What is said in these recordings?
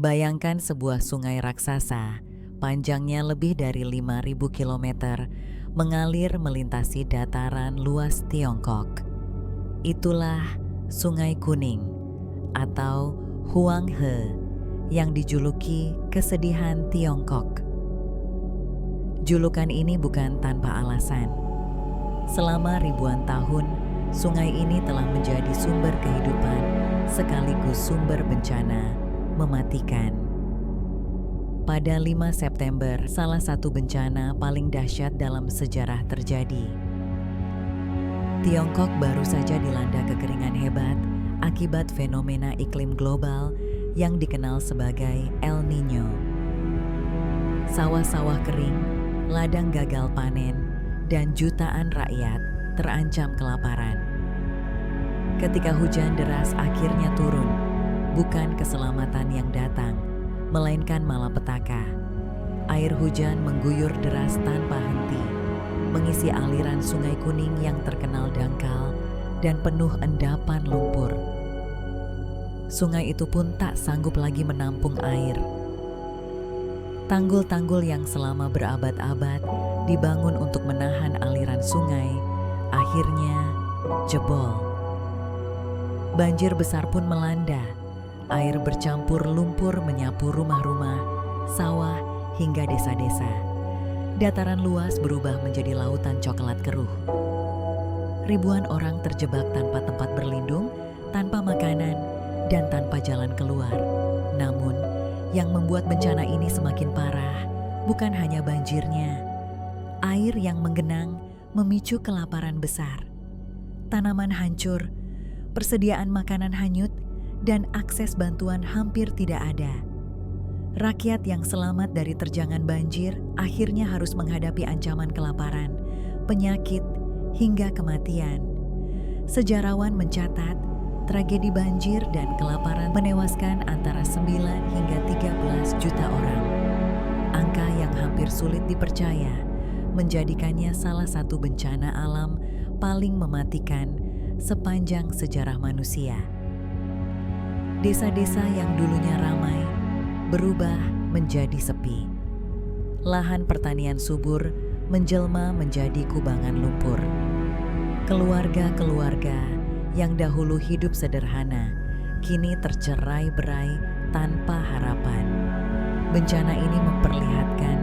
Bayangkan sebuah sungai raksasa, panjangnya lebih dari 5.000 kilometer, mengalir melintasi dataran luas Tiongkok. Itulah Sungai Kuning atau Huanghe yang dijuluki kesedihan Tiongkok. Julukan ini bukan tanpa alasan. Selama ribuan tahun, sungai ini telah menjadi sumber kehidupan sekaligus sumber bencana mematikan. Pada 5 September, salah satu bencana paling dahsyat dalam sejarah terjadi. Tiongkok baru saja dilanda kekeringan hebat akibat fenomena iklim global yang dikenal sebagai El Niño. Sawah-sawah kering, ladang gagal panen, dan jutaan rakyat terancam kelaparan. Ketika hujan deras akhirnya turun, bukan keselamatan yang datang, melainkan malapetaka. Air hujan mengguyur deras tanpa henti, mengisi aliran Sungai Kuning yang terkenal dangkal dan penuh endapan lumpur. Sungai itu pun tak sanggup lagi menampung air. Tanggul-tanggul yang selama berabad-abad dibangun untuk menahan aliran sungai, akhirnya jebol. Banjir besar pun melanda. Air bercampur lumpur menyapu rumah-rumah, sawah, hingga desa-desa. Dataran luas berubah menjadi lautan coklat keruh. Ribuan orang terjebak tanpa tempat berlindung, tanpa makanan, dan tanpa jalan keluar. Namun, yang membuat bencana ini semakin parah bukan hanya banjirnya. Air yang menggenang memicu kelaparan besar. Tanaman hancur, persediaan makanan hanyut, dan akses bantuan hampir tidak ada. Rakyat yang selamat dari terjangan banjir akhirnya harus menghadapi ancaman kelaparan, penyakit, hingga kematian. Sejarawan mencatat, tragedi banjir dan kelaparan menewaskan antara 9 hingga 13 juta orang. Angka yang hampir sulit dipercaya menjadikannya salah satu bencana alam paling mematikan sepanjang sejarah manusia. Desa-desa yang dulunya ramai berubah menjadi sepi. Lahan pertanian subur menjelma menjadi kubangan lumpur. Keluarga-keluarga yang dahulu hidup sederhana kini tercerai-berai tanpa harapan. Bencana ini memperlihatkan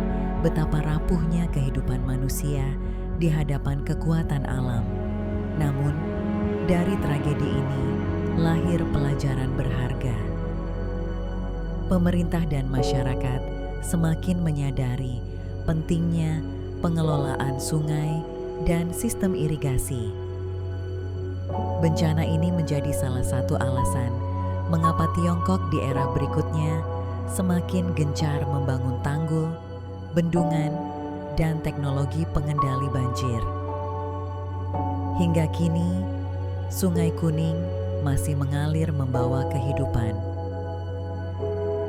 betapa rapuhnya kehidupan manusia di hadapan kekuatan alam. Namun, dari tragedi ini lahir pelajaran berharga. Pemerintah dan masyarakat semakin menyadari pentingnya pengelolaan sungai dan sistem irigasi. Bencana ini menjadi salah satu alasan mengapa Tiongkok di era berikutnya semakin gencar membangun tanggul, bendungan, dan teknologi pengendali banjir. Hingga kini, Sungai Kuning masih mengalir membawa kehidupan,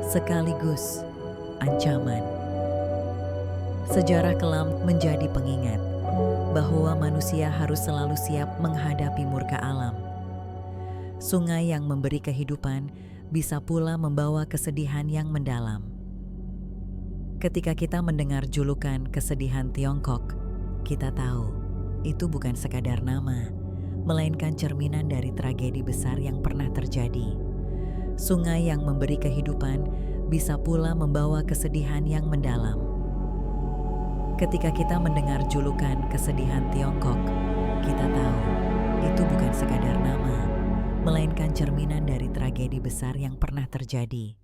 sekaligus ancaman. Sejarah kelam menjadi pengingat bahwa manusia harus selalu siap menghadapi murka alam. Sungai yang memberi kehidupan bisa pula membawa kesedihan yang mendalam. Ketika kita mendengar julukan kesedihan Tiongkok, kita tahu itu bukan sekadar nama, melainkan cerminan dari tragedi besar yang pernah terjadi. Sungai yang memberi kehidupan bisa pula membawa kesedihan yang mendalam. Ketika kita mendengar julukan kesedihan Tiongkok, kita tahu itu bukan sekadar nama, melainkan cerminan dari tragedi besar yang pernah terjadi.